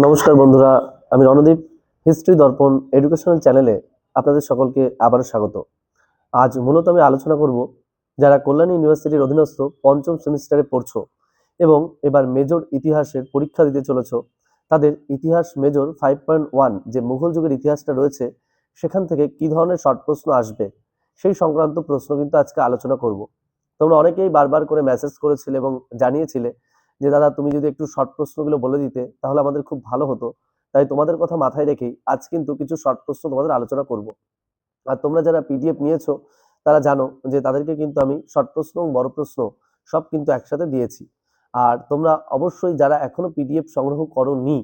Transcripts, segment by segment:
নমস্কার বন্ধুরা, আমি রণদীপ। হিস্ট্রি দর্পণ এডুকেশনাল চ্যানেলে আপনাদের সকলকে আবারও স্বাগত। আজ মূলত আমি আলোচনা করব যারা কল্যাণী ইউনিভার্সিটির অধীনস্থ পঞ্চম সেমিস্টারে পড়ছো এবং এবার মেজর ইতিহাসের পরীক্ষা দিতে চলেছ, তাদের ইতিহাস মেজর 5.1 যে মুঘল যুগের ইতিহাসটা রয়েছে সেখান থেকে কি ধরনের শর্ট প্রশ্ন আসবে সেই সংক্রান্ত প্রশ্ন কিন্তু আজকে আলোচনা করব। তোমরা অনেকেই বারবার করে মেসেজ করেছিলে এবং জানিয়েছিলে যে দাদা তুমি যদি একটু শর্ট প্রশ্নগুলো বলে দিতে তাহলে আমাদের খুব ভালো হতো। তাই তোমাদের কথা মাথায় রেখেই আজ কিন্তু কিছু শর্ট প্রশ্ন তোমাদের আলোচনা করব। আর তোমরা যারা পিডিএফ নিয়েছো তারা জানো যে তাদেরকে কিন্তু আমি শর্ট প্রশ্ন এবং বড় প্রশ্ন সব কিন্তু একসাথে দিয়েছি। আর তোমরা অবশ্যই যারা এখনো পিডিএফ সংগ্রহ করোনি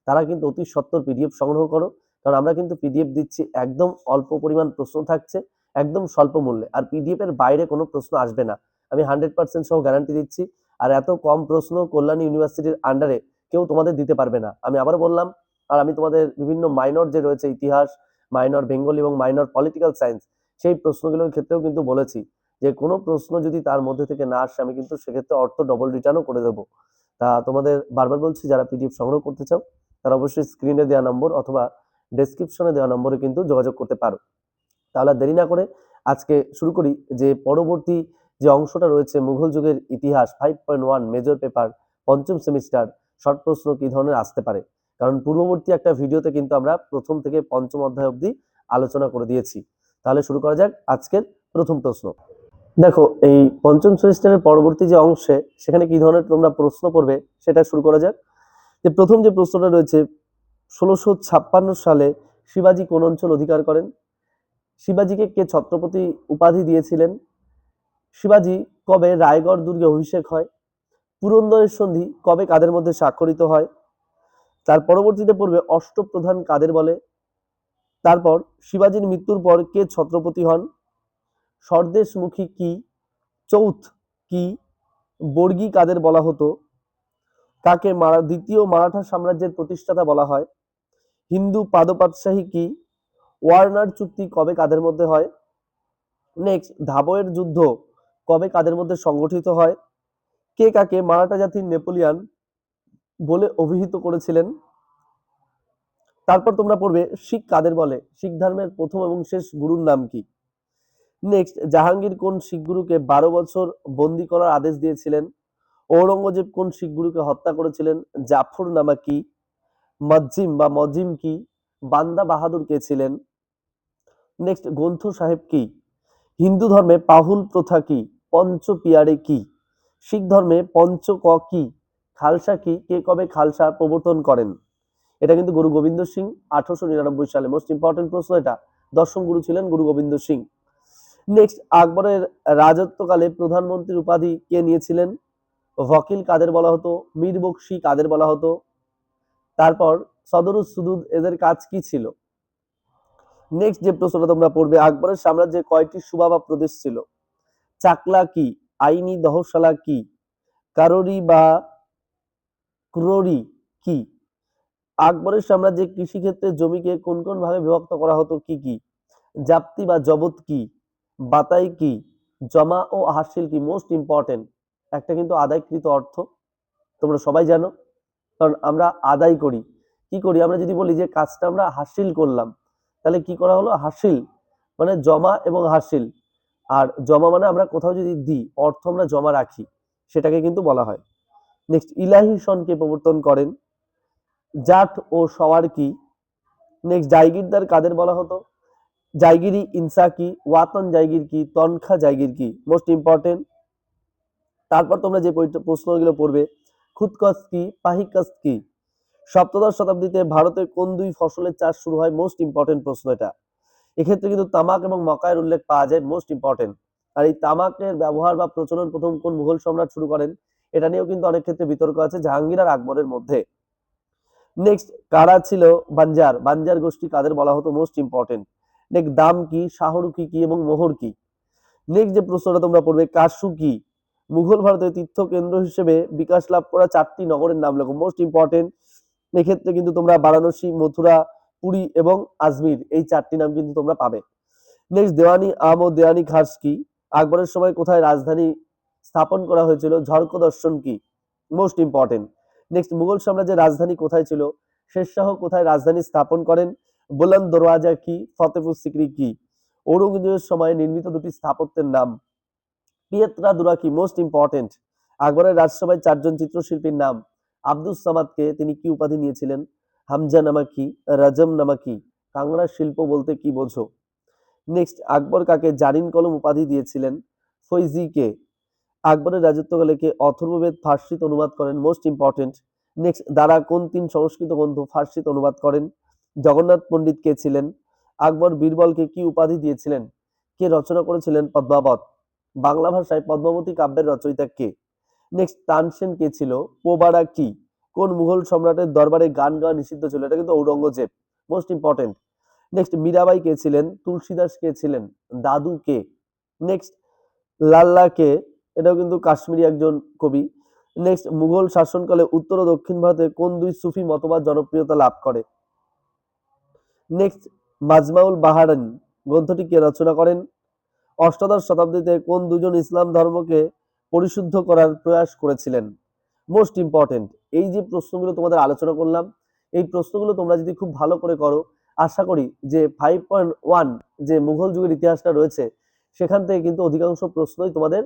তারা কিন্তু অতি সত্বর পিডিএফ সংগ্রহ করো, কারণ আমরা কিন্তু পিডিএফ দিচ্ছি একদম অল্প পরিমাণ প্রশ্ন থাকছে, একদম স্বল্প মূল্যে। আর পিডিএফ এর বাইরে কোনো প্রশ্ন আসবে না, আমি 100% সহ গ্যারান্টি দিচ্ছি। আর এত কম প্রশ্ন কল্যাণী ইউনিভার্সিটির আন্ডারে কেউ তোমাদের দিতে পারবে না, আমি আবার বললাম। আর আমি তোমাদের বিভিন্ন মাইনর যে রয়েছে ইতিহাস, মাইনর বেঙ্গলি এবং মাইনর পলিটিক্যাল সায়েন্স, সেই প্রশ্নগুলোর ক্ষেত্রেও কিন্তু বলেছি যে কোনো প্রশ্ন যদি তার মধ্যে থেকে না আসে আমি কিন্তু সেক্ষেত্রে অর্থ ডবল রিটার্নও করে দেবো। তা তোমাদের বারবার বলছি, যারা পিডিএফ সংগ্রহ করতে চাও তারা অবশ্যই স্ক্রিনে দেওয়া নম্বর অথবা ডেসক্রিপশনে দেওয়া নম্বরে কিন্তু যোগাযোগ করতে পারো। তাহলে দেরি না করে আজকে শুরু করি যে পরবর্তী যে অংশটা রয়েছে মুঘল যুগের ইতিহাস 5.1 মেজর পেপার পঞ্চম সেমিস্টার, শর্ট প্রশ্ন কি ধরনের আসতে পারে। কারণ পূর্ববর্তী একটা ভিডিওতে কিন্তু আমরা প্রথম থেকে পঞ্চম অধ্যায় অবধি আলোচনা করে দিয়েছি। তাহলে শুরু করা যাক আজকের প্রথম প্রশ্ন। দেখো, এই পঞ্চম সেমিস্টারের পরবর্তী যে অংশে সেখানে কি ধরনের তোমরা প্রশ্ন পড়বে সেটা শুরু করা যাক। যে প্রথম যে প্রশ্নটা রয়েছে, 1656 সালে শিবাজি কোন অঞ্চল অধিকার করেন? শিবাজিকে কে ছত্রপতি উপাধি দিয়েছিলেন? শিবাজি কবে রায়গড় দুর্গে অভিষেক হয়? পুরন্দরের সন্ধি কবে কাদের মধ্যে স্বাক্ষরিত হয়? তার পরবর্তীতে পড়বে অষ্টপ্রধান কাদের বলে? তারপর শিবাজির মৃত্যুর পর কে ছত্রপতি হন? স্বর্দেশমুখী কি? চৌথ কি? বর্গী কাদের বলা হতো? কাকে দ্বিতীয় মারাঠা সাম্রাজ্যের প্রতিষ্ঠাতা বলা হয়? হিন্দু পাদপাতশাহী কি? ওয়ার্নার চুক্তি কবে কাদের মধ্যে হয়? নেক্সট, ধাবয়ের যুদ্ধ কবে কাদের মধ্যে সংগঠিত হয়? কে কাকে মারাঠা জাতির নেপোলিয়ান বলে অভিহিত করেছিলেন? তারপর তোমরা পড়বে শিখ কাদের বলে? শিখ ধর্মের প্রথম এবং শেষ গুরুর নাম কি? নেক্সট, জাহাঙ্গীর কোন শিখ গুরুকে 12 বছর বন্দী করার আদেশ দিয়েছিলেন? ঔরঙ্গজেব কোন শিখ গুরুকে হত্যা করেছিলেন? জাফর নামা কি? মজ্জিম বা মজিম কি? বান্দা বাহাদুর কে ছিলেন? নেক্সট, গ্রন্থ সাহেব কি? হিন্দু ধর্মে পাহুল প্রথা কি? পঞ্চ পিয়ারে কি? শিখ ধর্মে পঞ্চ ক কি? খালসা কি? কে কবে খালসা প্রবর্তন করেন? এটা কিন্তু গুরু গোবিন্দ সিং 1899 সালে। মোস্ট ইম্পর্টেন্ট প্রশ্ন এটা। দশম গুরু ছিলেন গুরু গোবিন্দ সিং। নেক্সট, আকবরের রাজত্বকালে প্রধানমন্ত্রীর উপাধি কে নিয়েছিলেন? ওয়াকিল কাদের বলা হতো? মীর বকশি কাদের বলা হতো? তারপর সদরুস সুদুদ এদের কাজ কি ছিল? নেক্সট যে প্রশ্নটা তোমরা পড়বে, আকবরের সাম্রাজ্যে কয়টি সুবা বা প্রদেশ ছিল? চাকলা কি? আইনি দহশালা কি? কারোরি বা ক্রোরি কি? আকবরের সাম্রাজ্যে কৃষিক্ষেত্রে জমিকে কোন কোন ভাগে বিভক্ত করা হতো কি কি? জাপ্তি বা জবত কি? বাতাই কি? জমা ও হাসিল কি? মোস্ট ইম্পর্টেন্ট একটা কিন্তু আদায়কৃত অর্থ, তোমরা সবাই জানো। কারণ আমরা আদায় করি, কি করি আমরা যদি বলি যে কাজটা আমরা হাসিল করলাম, তাহলে কি করা হলো? হাসিল মানে জমা এবং হাসিল। আর জমা মানে আমরা কোথাও যদি দিই, অর্থ আমরা জমা রাখি, সেটাকে কিন্তু বলা হয়। নেক্সট, ইলাহি সনকে প্রবর্তন করেন? জাট ও সওয়ার কি? নেক্সট, জায়গিরদার কাদের বলা হতো? জায়গিরি ইনসা কি? ওয়াতন জায়গির কি? তনখা জায়গির কি? Most important. তারপর তোমরা যে প্রশ্নগুলো পড়বে, খুদকস কি? পাহিকস কি? সপ্তদশ শতাব্দীতে ভারতে কোন দুই ফসলের চাষ শুরু হয়? মোস্ট ইম্পর্টেন্ট প্রশ্ন এটা। এক্ষেত্রে কিন্তু তামাক এবং মকায়ের উল্লেখ পাওয়া যায়, মোস্ট ইম্পর্টেন্ট। আর এই তামাকের ব্যবহার বা প্রচলন প্রথম কোন মুঘল সম্রাট শুরু করেন? এটা নিয়েও কিন্তু অনেক ক্ষেত্রে বিতর্ক আছে জাহাঙ্গীর আর আকবরের মধ্যে। নেক্সট, কারা ছিল বাঞ্জার? বাঞ্জার গোষ্ঠী কাদের বলা হতো? Most important. নেক্সট, দাম কি? শাহরুখি কি এবং মোহর কি? নেক্সট যে প্রশ্নটা তোমরা পড়বে, কাশু কি? মুঘল ভারতের তীর্থ কেন্দ্র হিসেবে বিকাশ লাভ করা 4টি নগরের নাম লেখো। Most important. এক্ষেত্রে কিন্তু তোমরা বারাণসী, মথুরা, পুরী এবং আজমির এই 4টি নাম কিন্তু তোমরা পাবে। নেক্সট, দেওয়ানি আম ও দেওয়ানি খাস কি? আকবরের সময় কোথায় রাজধানী স্থাপন করা হয়েছিল? ঝড়ক দর্শন কি? Most important. নেক্সট, মুঘল সাম্রাজ্যের রাজধানী কোথায় ছিল? শেরশাহ কোথায় রাজধানী স্থাপন করেন? বুলন্দ দরওয়াজা কি? ফতেপুর সিকরি কি? ঔরঙ্গজেবের সময় নির্মিত দুটি স্থাপত্যের নাম? Pietra dura. Most important. আকবরের রাজসভায় চারজন চিত্রশিল্পীর নাম? আব্দুস সামাদকে তিনি কি উপাধি নিয়েছিলেন? হামজা নামা কি? রাজম নামা কি? কাংড়া শিল্প বলতে কি বোঝো? নেক্সট, আকবর কাকে জারিন কলম উপাধি দিয়েছিলেন? ফৈজিকে। আকবরের রাজত্বকালে কে অথর্ববেদ ফার্সিতে অনুবাদ করেন? Most important. নেক্সট, দ্বারা কোন তিন সংস্কৃত গ্রন্থ ফার্সিতে অনুবাদ করেন? জগন্নাথ পণ্ডিত কে ছিলেন? আকবর বীরবলকে কি উপাধি দিয়েছিলেন? কে রচনা করেছিলেন পদ্মাবত? বাংলা ভাষায় পদ্মাবতী কাব্যের রচয়িতা কে? নেক্সট, তানসেন কে ছিল? পোবাড়া কি? কোন মুঘল সম্রাটের দরবারে গান গাওয়া নিষিদ্ধ ছিল? এটা কিন্তু Aurangzeb. Most important. Next, Mirabai কে ছিলেন? তুলসীদাস কে ছিলেন? দাদু কে? নেক্সট, লাল্লা কে? এটাও কিন্তু কাশ্মীরি একজন কবি। নেক্সট, মুঘল শাসনকালে উত্তর ও দক্ষিণ ভারতে কোন দুই সুফি মতবাদ জনপ্রিয়তা লাভ করে? নেক্সট, মাজমাউল বাহারান গ্রন্থটি কে রচনা করেন? অষ্টাদশ শতাব্দীতে কোন দুজন ইসলাম ধর্মকে পরিশুদ্ধ করার প্রয়াস করেছিলেন? Most important. এই যে প্রশ্নগুলো তোমাদের আলোচনা করলাম, এই প্রশ্নগুলো তোমরা যদি খুব ভালো করে করো, আশা করি যে 5.1 যে মুঘল যুগের ইতিহাসটা রয়েছে সেখান থেকে কিন্তু অধিকাংশ প্রশ্নই তোমাদের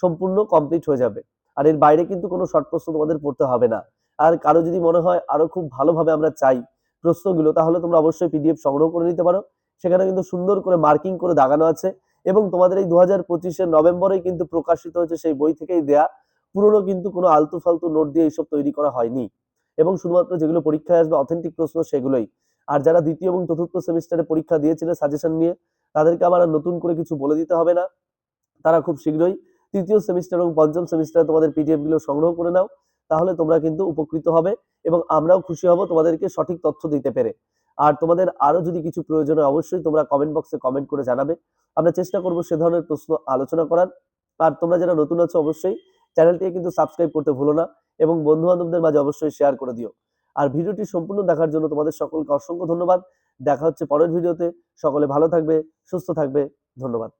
সম্পূর্ণ কমপ্লিট হয়ে যাবে। আর এর বাইরে কিন্তু কোনো শর্ট প্রশ্ন তোমাদের পড়তে হবে না। আর কারো যদি মনে হয় আরো খুব ভালোভাবে আমরা চাই প্রশ্নগুলো, তাহলে তোমরা অবশ্যই পিডিএফ সংগ্রহ করে নিতে পারো। সেখানে কিন্তু সুন্দর করে মার্কিং করে দাগানো আছে এবং তোমাদের এই 2025-এর নভেম্বরেই কিন্তু প্রকাশিত হয়েছে, সেই বই থেকেই দেয়া। পুরনো কিন্তু কোনো আলতু ফালতু নোট দিয়ে এইসব তৈরি করা হয়নি এবং শুধুমাত্র যেগুলো পরীক্ষায় আসবে অথেন্টিক প্রশ্ন সেগুলোই। আর যারা দ্বিতীয় এবং চতুর্থ সেমিস্টারে পরীক্ষা দিয়েছিল সাজেশন নিয়ে, তাদেরকে আবার আর নতুন করে কিছু বলে দিতে হবে না। তারা খুব শীঘ্রই তৃতীয় সেমিস্টার এবং পঞ্চম সেমিস্টারে তোমাদের পিডিএফ গুলো সংগ্রহ করে নাও, তাহলে তোমরা কিন্তু উপকৃত হবে এবং আমরাও খুশি হব তোমাদেরকে সঠিক তথ্য দিতে পেরে। আর তোমাদের আরো যদি কিছু প্রয়োজন হয় অবশ্যই তোমরা কমেন্ট বক্সে কমেন্ট করে জানাবে। আমরা চেষ্টা করব সে ধরনের প্রশ্ন আলোচনা করার। আর তোমরা যারা নতুন আছো অবশ্যই চ্যানেলটিকে কিন্তু সাবস্ক্রাইব করতে ভুলো না এবং বন্ধু বান্ধবদের মাঝে অবশ্যই শেয়ার করে দিও। আর ভিডিওটি সম্পূর্ণ দেখার জন্য তোমাদের সকলকে অসংখ্য ধন্যবাদ। দেখা হচ্ছে পরের ভিডিওতে। সকলে ভালো থাকবে, সুস্থ থাকবে। ধন্যবাদ।